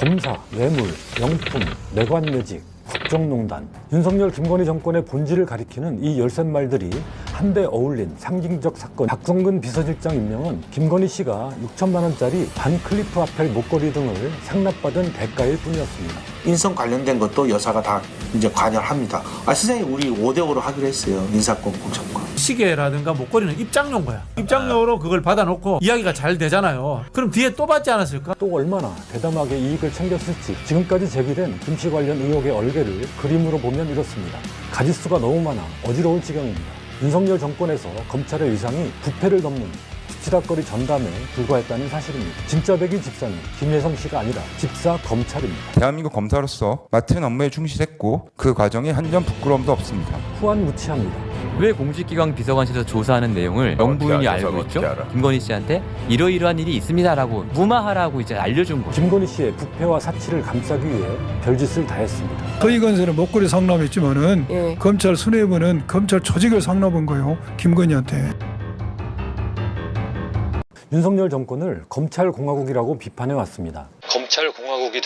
검사, 뇌물, 명품, 내관매직, 국정농단. 윤석열 김건희 정권의 본질을 가리키는 이 열쇠말들이 한데 어울린 상징적 사건. 박성근 비서실장 임명은 김건희 씨가 6천만 원짜리 반클리프 아펠 목걸이 등을 상납받은 대가일 뿐이었습니다. 인성 관련된 것도 여사가 다 이제 관여를 합니다. 선생님 우리 5대5로 하기로 했어요. 인사권 공천권. 시계라든가 목걸이는 입장료인 거야. 입장료로 그걸 받아놓고 이야기가 잘 되잖아요. 그럼 뒤에 또 받지 않았을까? 또 얼마나 대담하게 이익을 챙겼을지 지금까지 제기된 김 씨 관련 의혹의 얼개를 그림으로 보면 이렇습니다. 가짓수가 너무 많아 어지러울 지경입니다. 윤석열 정권에서 검찰의 위상이 부패를 넘는 집치다거리 전담에 불과했다는 사실입니다. 진짜 백이 집사는 김혜성 씨가 아니라 집사 검찰입니다. 대한민국 검사로서 맡은 업무에 충실했고 그 과정에 한 점 부끄러움도 없습니다. 후안무치합니다. 왜 공직기관 비서관실에서 조사하는 내용을 영부인이 알고 있죠? 김건희 씨한테 이러이러한 일이 있습니다라고 무마하라고 이제 알려준 거죠. 김건희 씨의 부패와 사치를 감싸기 위해 별짓을 다했습니다. 서희건설은 목걸이 상납했지만은 검찰 수뇌부는 검찰 조직을 상납한 거예요. 김건희한테. 윤석열 정권을 검찰공화국이라고 비판해 왔습니다.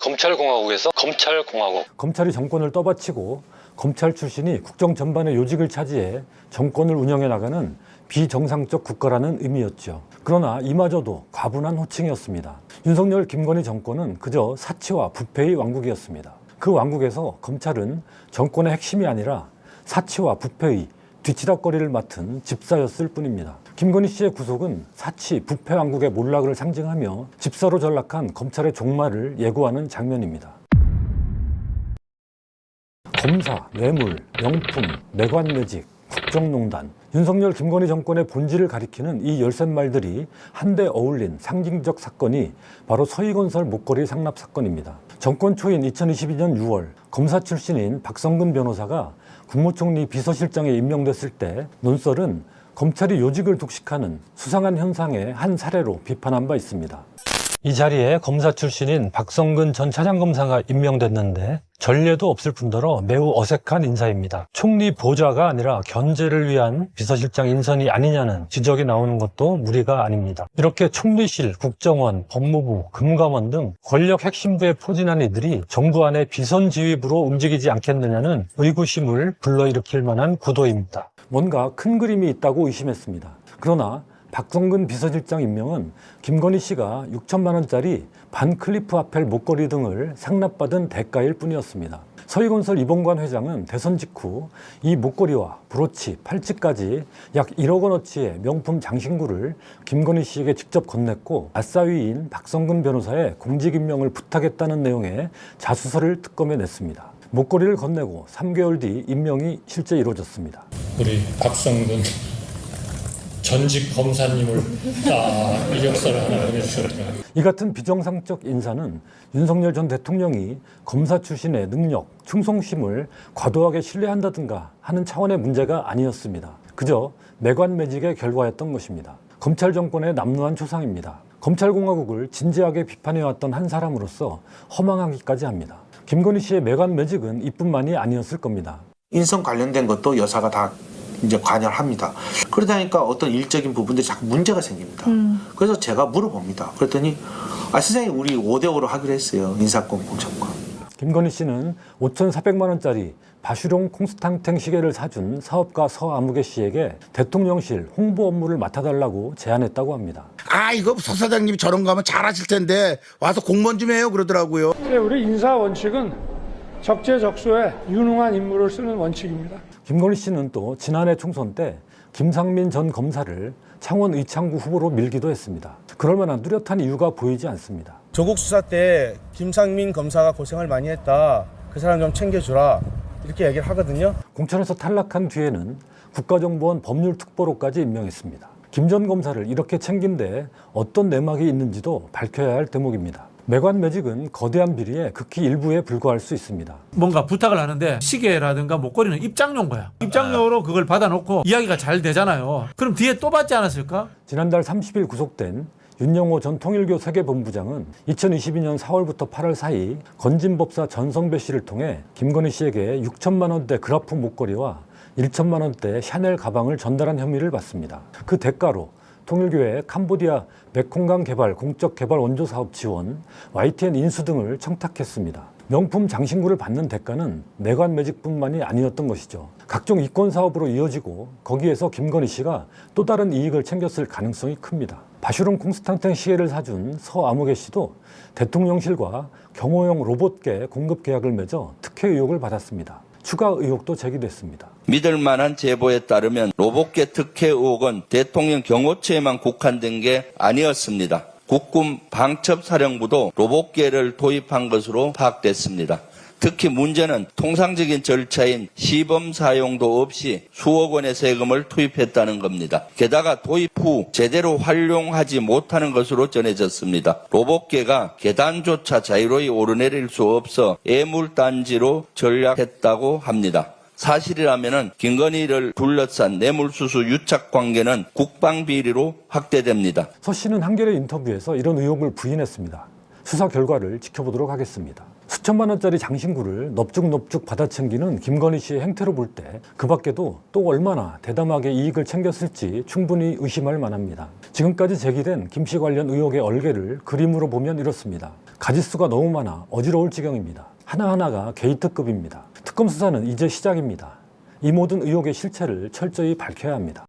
검찰공화국에서 검찰공화국. 검찰이 정권을 떠받치고 검찰 출신이 국정 전반의 요직을 차지해 정권을 운영해 나가는 비정상적 국가라는 의미였죠. 그러나 이마저도 과분한 호칭이었습니다. 윤석열 김건희 정권은 그저 사치와 부패의 왕국이었습니다. 그 왕국에서 검찰은 정권의 핵심이 아니라 사치와 부패의 뒤치다거리를 맡은 집사였을 뿐입니다. 김건희 씨의 구속은 사치, 부패 왕국의 몰락을 상징하며 집사로 전락한 검찰의 종말을 예고하는 장면입니다. 검사, 뇌물, 명품, 내관매직, 국정농단. 윤석열 김건희 정권의 본질을 가리키는 이 열쇠말들이 한데 어울린 상징적 사건이 바로 서희건설 목걸이 상납 사건입니다. 정권 초인 2022년 6월 검사 출신인 박성근 변호사가 국무총리 비서실장에 임명됐을 때 논설은 검찰이 요직을 독식하는 수상한 현상의 한 사례로 비판한 바 있습니다. 이 자리에 검사 출신인 박성근 전 차장검사가 임명됐는데 전례도 없을 뿐더러 매우 어색한 인사입니다. 총리 보좌가 아니라 견제를 위한 비서실장 인선이 아니냐는 지적이 나오는 것도 무리가 아닙니다. 이렇게 총리실, 국정원, 법무부, 금감원 등 권력 핵심부에 포진한 이들이 정부 안의 비선지휘부로 움직이지 않겠느냐는 의구심을 불러일으킬 만한 구도입니다. 뭔가 큰 그림이 있다고 의심했습니다. 그러나 박성근 비서실장 임명은 김건희 씨가 6천만 원짜리 반클리프 아펠 목걸이 등을 상납받은 대가일 뿐이었습니다. 서희건설 이봉관 회장은 대선 직후 이 목걸이와 브로치, 팔찌까지 약 1억 원어치의 명품 장신구를 김건희 씨에게 직접 건넸고 아싸위인 박성근 변호사의 공직 임명을 부탁했다는 내용의 자수서를 특검에 냈습니다. 목걸이를 건네고 3개월 뒤 임명이 실제 이루어졌습니다. 우리 박성근 전직 검사님을 이력서를 하나 보내주셨더라고요. 이 같은 비정상적 인사는 윤석열 전 대통령이 검사 출신의 능력, 충성심을 과도하게 신뢰한다든가 하는 차원의 문제가 아니었습니다. 그저 매관매직의 결과였던 것입니다. 검찰 정권의 남루한 초상입니다. 검찰공화국을 진지하게 비판해왔던 한 사람으로서 허망하기까지 합니다. 김건희 씨의 매관매직은 이뿐만이 아니었을 겁니다. 인성 관련된 것도 여사가 다 이제 관여를 합니다. 그러다 보니까 어떤 일적인 부분들이 자꾸 문제가 생깁니다. 그래서 제가 물어봅니다. 그랬더니 선생님 우리 5대5로 하기로 했어요. 인사권 공천권. 김건희 씨는 5,400만 원짜리 바슈롱 콩스탕탱 시계를 사준 사업가 서아무개 씨에게 대통령실 홍보 업무를 맡아달라고 제안했다고 합니다. 이거 서 사장님이 저런 거 하면 잘하실 텐데 와서 공무원 좀 해요 그러더라고요. 우리 인사 원칙은 적재적소에 유능한 인물을 쓰는 원칙입니다. 김건희 씨는 또 지난해 총선 때 김상민 전 검사를 창원 의창구 후보로 밀기도 했습니다. 그럴 만한 뚜렷한 이유가 보이지 않습니다. 조국 수사 때 김상민 검사가 고생을 많이 했다. 그 사람 좀 챙겨주라. 이렇게 얘기를 하거든요. 공천에서 탈락한 뒤에는 국가정보원 법률특보로까지 임명했습니다. 김 전 검사를 이렇게 챙긴 데 어떤 내막이 있는지도 밝혀야 할 대목입니다. 매관매직은 거대한 비리의 극히 일부에 불과할 수 있습니다. 뭔가 부탁을 하는데 시계라든가 목걸이는 입장료인 거야. 입장료로 그걸 받아놓고 이야기가 잘 되잖아요. 그럼 뒤에 또 받지 않았을까? 지난달 30일 구속된 윤영호 전 통일교 세계본부장은 2022년 4월부터 8월 사이 건진법사 전성배 씨를 통해 김건희 씨에게 6천만 원대 그라프 목걸이와 1천만 원대 샤넬 가방을 전달한 혐의를 받습니다. 그 대가로 통일교회 캄보디아 메콩강 개발 공적 개발 원조 사업 지원, YTN 인수 등을 청탁했습니다. 명품 장신구를 받는 대가는 내관 매직뿐만이 아니었던 것이죠. 각종 이권 사업으로 이어지고 거기에서 김건희 씨가 또 다른 이익을 챙겼을 가능성이 큽니다. 바슈름 콩스탄틴 시계를 사준 서아무개 씨도 대통령실과 경호용 로봇계 공급 계약을 맺어 특혜 의혹을 받았습니다. 추가 의혹도 제기됐습니다. 믿을 만한 제보에 따르면 로봇계 특혜 의혹은 대통령 경호처에만 국한된 게 아니었습니다. 국군 방첩사령부도 로봇계를 도입한 것으로 파악됐습니다. 특히 문제는 통상적인 절차인 시범 사용도 없이 수억 원의 세금을 투입했다는 겁니다. 게다가 도입 후 제대로 활용하지 못하는 것으로 전해졌습니다. 로봇계가 계단조차 자유로이 오르내릴 수 없어 애물단지로 전락했다고 합니다. 사실이라면 김건희를 둘러싼 뇌물수수 유착 관계는 국방비리로 확대됩니다. 서 씨는 한겨레 인터뷰에서 이런 의혹을 부인했습니다. 수사 결과를 지켜보도록 하겠습니다. 수천만 원짜리 장신구를 넙죽넙죽 받아 챙기는 김건희 씨의 행태로 볼 때 그 밖에도 또 얼마나 대담하게 이익을 챙겼을지 충분히 의심할 만합니다. 지금까지 제기된 김 씨 관련 의혹의 얼개를 그림으로 보면 이렇습니다. 가지수가 너무 많아 어지러울 지경입니다. 하나하나가 게이트급입니다. 특검 수사는 이제 시작입니다. 이 모든 의혹의 실체를 철저히 밝혀야 합니다.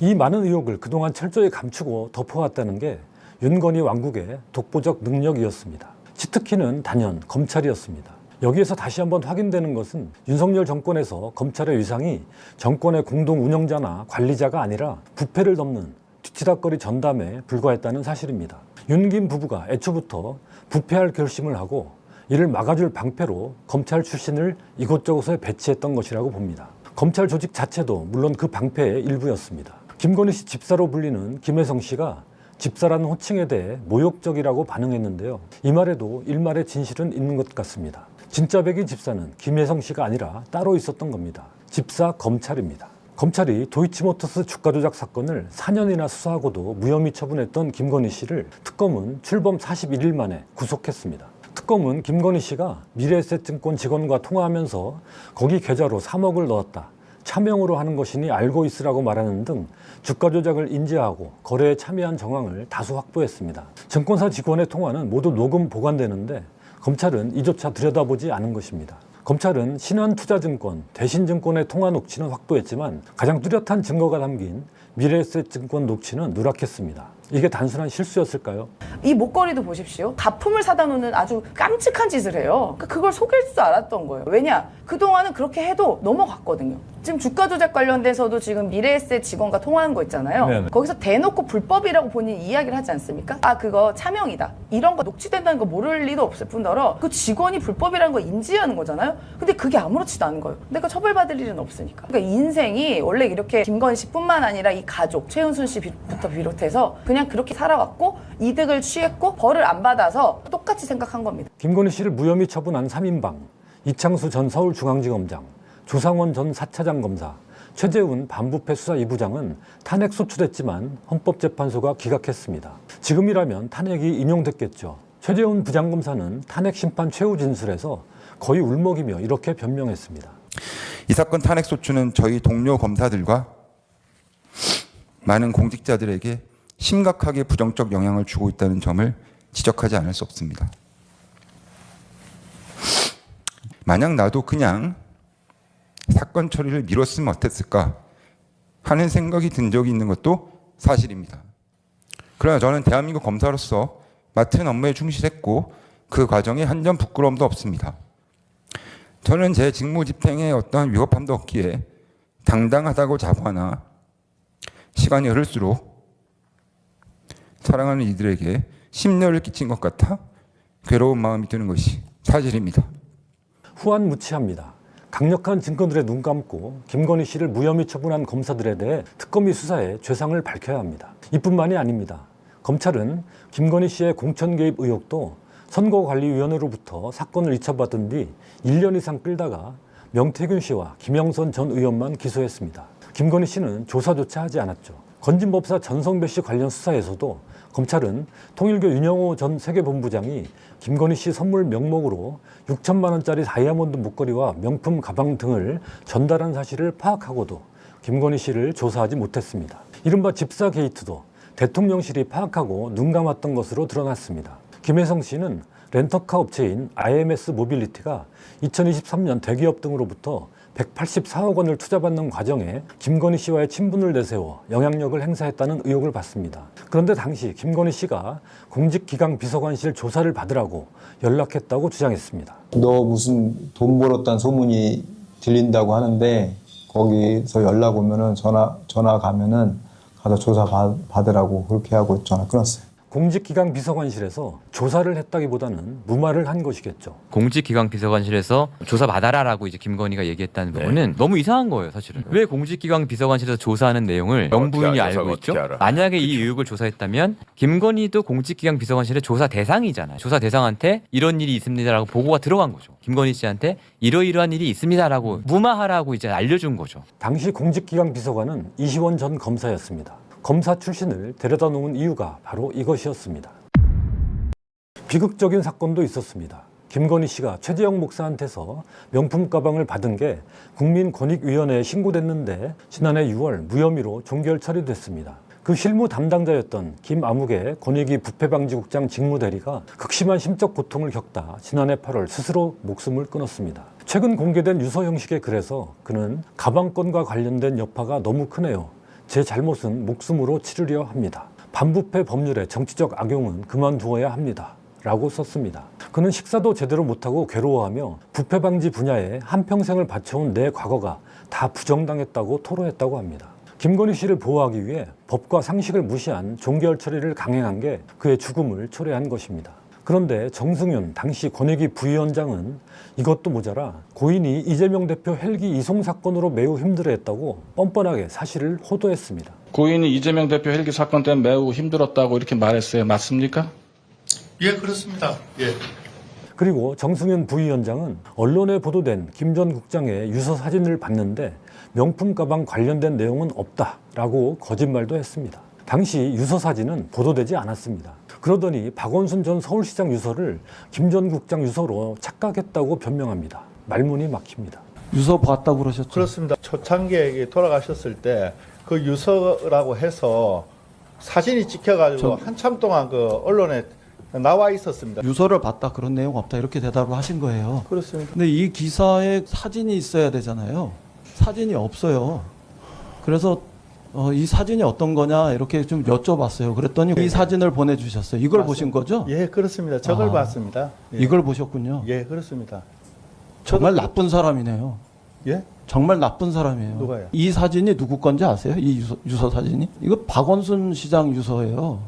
이 많은 의혹을 그동안 철저히 감추고 덮어왔다는 게 윤건희 왕국의 독보적 능력이었습니다. 치트키는 단연 검찰이었습니다. 여기에서 다시 한번 확인되는 것은 윤석열 정권에서 검찰의 위상이 정권의 공동 운영자나 관리자가 아니라 부패를 덮는 뒤치다꺼리 전담에 불과했다는 사실입니다. 윤김 부부가 애초부터 부패할 결심을 하고 이를 막아줄 방패로 검찰 출신을 이곳저곳에 배치했던 것이라고 봅니다. 검찰 조직 자체도 물론 그 방패의 일부였습니다. 김건희 씨 집사로 불리는 김혜성 씨가 집사라는 호칭에 대해 모욕적이라고 반응했는데요. 이 말에도 일말의 진실은 있는 것 같습니다. 진짜 백이 집사는 김혜성 씨가 아니라 따로 있었던 겁니다. 집사 검찰입니다. 검찰이 도이치모터스 주가 조작 사건을 4년이나 수사하고도 무혐의 처분했던 김건희 씨를 특검은 출범 41일 만에 구속했습니다. 특검은 김건희 씨가 미래에셋증권 직원과 통화하면서 거기 계좌로 3억을 넣었다. 차명으로 하는 것이니 알고 있으라고 말하는 등 주가 조작을 인지하고 거래에 참여한 정황을 다수 확보했습니다. 증권사 직원의 통화는 모두 녹음 보관되는데 검찰은 이조차 들여다보지 않은 것입니다. 검찰은 신한투자증권, 대신증권의 통화 녹취는 확보했지만 가장 뚜렷한 증거가 담긴 미래에셋증권 녹취는 누락했습니다. 이게 단순한 실수였을까요? 이 목걸이도 보십시오. 가품을 사다 놓는 아주 깜찍한 짓을 해요. 그걸 속일 줄 알았던 거예요. 왜냐? 그동안은 그렇게 해도 넘어갔거든요. 지금 주가 조작 관련돼서도 지금 미래에셋 직원과 통화한 거 있잖아요. 네네. 거기서 대놓고 불법이라고 본인이 이야기를 하지 않습니까? 아, 그거 차명이다. 이런 거 녹취된다는 거 모를 리도 없을 뿐더러 그 직원이 불법이라는 거 인지하는 거잖아요. 근데 그게 아무렇지도 않은 거예요. 내가 처벌받을 일은 없으니까. 그러니까 인생이 원래 이렇게 김건희 씨뿐만 아니라 이 가족, 최은순 씨부터 비롯해서 그냥 그렇게 살아왔고 이득을 취했고 벌을 안 받아서 똑같이 생각한 겁니다. 김건희 씨를 무혐의 처분한 3인방, 이창수 전 서울중앙지검장, 조상원 전 4차장 검사, 최재훈 반부패 수사 2부장은 탄핵 소추됐지만 헌법재판소가 기각했습니다. 지금이라면 탄핵이 인용됐겠죠. 최재훈 부장검사는 탄핵 심판 최후 진술에서 거의 울먹이며 이렇게 변명했습니다. 이 사건 탄핵 소추는 저희 동료 검사들과 많은 공직자들에게 심각하게 부정적 영향을 주고 있다는 점을 지적하지 않을 수 없습니다. 만약 나도 그냥 사건 처리를 미뤘으면 어땠을까 하는 생각이 든 적이 있는 것도 사실입니다. 그러나 저는 대한민국 검사로서 맡은 업무에 충실했고 그 과정에 한 점 부끄러움도 없습니다. 저는 제 직무 집행에 어떠한 위법함도 없기에 당당하다고 자부하나 시간이 흐를수록 사랑하는 이들에게 심려를 끼친 것 같아 괴로운 마음이 드는 것이 사실입니다. 후안무치합니다. 강력한 증거들에 눈 감고 김건희 씨를 무혐의 처분한 검사들에 대해 특검이 수사해 죄상을 밝혀야 합니다. 이뿐만이 아닙니다. 검찰은 김건희 씨의 공천 개입 의혹도 선거관리위원회로부터 사건을 이첩받은 뒤 1년 이상 끌다가 명태균 씨와 김영선 전 의원만 기소했습니다. 김건희 씨는 조사조차 하지 않았죠. 건진법사 전성배 씨 관련 수사에서도 검찰은 통일교 윤영호 전 세계본부장이 김건희 씨 선물 명목으로 6천만 원짜리 다이아몬드 목걸이와 명품 가방 등을 전달한 사실을 파악하고도 김건희 씨를 조사하지 못했습니다. 이른바 집사 게이트도 대통령실이 파악하고 눈 감았던 것으로 드러났습니다. 김혜성 씨는 렌터카 업체인 IMS 모빌리티가 2023년 대기업 등으로부터 184억 원을 투자받는 과정에 김건희 씨와의 친분을 내세워 영향력을 행사했다는 의혹을 받습니다. 그런데 당시 김건희 씨가 공직기강 비서관실 조사를 받으라고 연락했다고 주장했습니다. 너 무슨 돈 벌었다는 소문이 들린다고 하는데 거기서 연락 오면은 전화 가면은 가서 조사 받으라고 그렇게 하고 전화 끊었어요. 공직기강 비서관실에서 조사를 했다기보다는 무마를 한 것이겠죠. 공직기강 비서관실에서 조사 받아라라고 이제 김건희가 얘기했다는 부분은 너무 이상한 거예요, 사실은. 왜 공직기강 비서관실에서 조사하는 내용을 명부인이 알고 있죠? 만약에 이 의혹을 조사했다면 김건희도 공직기강 비서관실의 조사 대상이잖아요. 조사 대상한테 이런 일이 있습니다라고 보고가 들어간 거죠. 김건희 씨한테 이러이러한 일이 있습니다라고 무마하라고 이제 알려준 거죠. 당시 공직기강 비서관은 이시원 전 검사였습니다. 검사 출신을 데려다 놓은 이유가 바로 이것이었습니다. 비극적인 사건도 있었습니다. 김건희 씨가 최재형 목사한테서 명품 가방을 받은 게 국민권익위원회에 신고됐는데 지난해 6월 무혐의로 종결 처리됐습니다. 그 실무 담당자였던 김아무개 권익위 부패방지국장 직무대리가 극심한 심적 고통을 겪다 지난해 8월 스스로 목숨을 끊었습니다. 최근 공개된 유서 형식의 글에서 그는 가방건과 관련된 여파가 너무 크네요. 제 잘못은 목숨으로 치르려 합니다. 반부패 법률의 정치적 악용은 그만두어야 합니다. 라고 썼습니다. 그는 식사도 제대로 못하고 괴로워하며 부패 방지 분야에 한평생을 바쳐온 내 과거가 다 부정당했다고 토로했다고 합니다. 김건희 씨를 보호하기 위해 법과 상식을 무시한 종결 처리를 강행한 게 그의 죽음을 초래한 것입니다. 그런데 정승윤 당시 권익위 부위원장은 이것도 모자라 고인이 이재명 대표 헬기 이송 사건으로 매우 힘들어했다고 뻔뻔하게 사실을 호도했습니다. 고인이 이재명 대표 헬기 사건 때문에 매우 힘들었다고 이렇게 말했어요. 맞습니까? 예, 그렇습니다. 예. 그리고 정승윤 부위원장은 언론에 보도된 김 전 국장의 유서 사진을 봤는데 명품 가방 관련된 내용은 없다라고 거짓말도 했습니다. 당시 유서 사진은 보도되지 않았습니다. 그러더니 박원순 전 서울시장 유서를 김 전 국장 유서로 착각했다고 변명합니다. 말문이 막힙니다. 유서 봤다고 그러셨죠? 그렇습니다. 초창기에 돌아가셨을 때 그 유서라고 해서 사진이 찍혀가지고 한참 동안 그 언론에 나와 있었습니다. 유서를 봤다 그런 내용 없다 이렇게 대답을 하신 거예요. 그렇습니다. 근데 이 기사에 사진이 있어야 되잖아요. 사진이 없어요. 그래서 이 사진이 어떤 거냐 이렇게 좀 여쭤봤어요. 그랬더니 이 사진을 보내주셨어요. 이걸 맞습니다. 보신 거죠? 예, 그렇습니다. 저걸 봤습니다. 예. 이걸 보셨군요. 예, 그렇습니다. 정말 나쁜 사람이네요. 예? 정말 나쁜 사람이에요. 누가요? 이 사진이 누구 건지 아세요? 이 유서 사진이? 이거 박원순 시장 유서예요.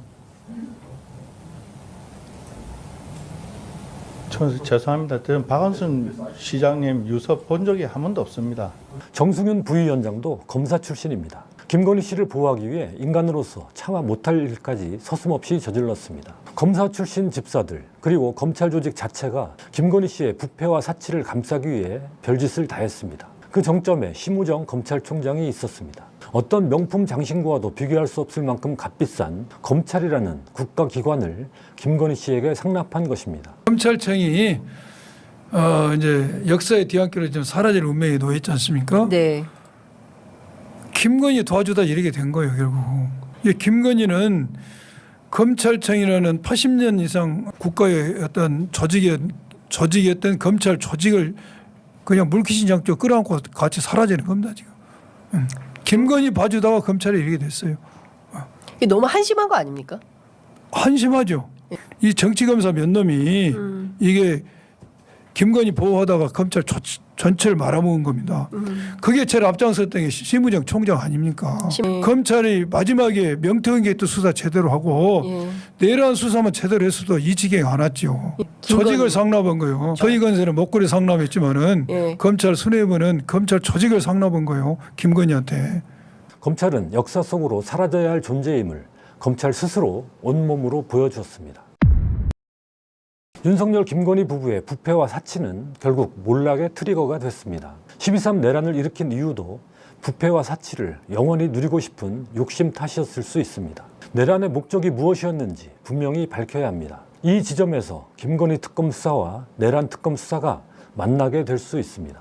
죄송합니다. 저는 박원순 시장님 유서 본 적이 한 번도 없습니다. 정승윤 부위원장도 검사 출신입니다. 김건희 씨를 보호하기 위해 인간으로서 차마 못할 일까지 서슴없이 저질렀습니다. 검사 출신 집사들 그리고 검찰 조직 자체가 김건희 씨의 부패와 사치를 감싸기 위해 별짓을 다했습니다. 그 정점에 심우정 검찰총장이 있었습니다. 어떤 명품 장신구와도 비교할 수 없을 만큼 값비싼 검찰이라는 국가기관을 김건희 씨에게 상납한 것입니다. 검찰청이 이제 역사의 뒤안길로 좀 사라질 운명에 놓였지 않습니까? 네. 김건희 도와주다 이렇게 된 거예요, 결국. 이 김건희는 검찰청이라는 80년 이상 국가의 어떤 조직이었던 검찰 조직을 그냥 물귀신장적으로 끌어안고 같이 사라지는 겁니다, 지금. 김건희 봐주다가 검찰이 이렇게 됐어요. 이게 너무 한심한 거 아닙니까? 한심하죠. 이 정치검사 몇 놈이 이게 김건희 보호하다가 검찰 전체를 말아먹은 겁니다. 그게 제일 앞장섰던 게 심우정 총장 아닙니까? 검찰이 마지막에 명태균 게이트 수사 제대로 하고 내란 수사만 제대로 했어도 이 지경에 안 왔죠. 조직을 상납한 거예요. 서희건설은 목걸이 상납했지만은 검찰 수뇌부는 검찰 조직을 상납한 거예요. 김건희한테. 검찰은 역사 속으로 사라져야 할 존재임을 검찰 스스로 온몸으로 보여주었습니다. 윤석열 김건희 부부의 부패와 사치는 결국 몰락의 트리거가 됐습니다. 12.3 내란을 일으킨 이유도 부패와 사치를 영원히 누리고 싶은 욕심 탓이었을 수 있습니다. 내란의 목적이 무엇이었는지 분명히 밝혀야 합니다. 이 지점에서 김건희 특검 수사와 내란 특검 수사가 만나게 될 수 있습니다.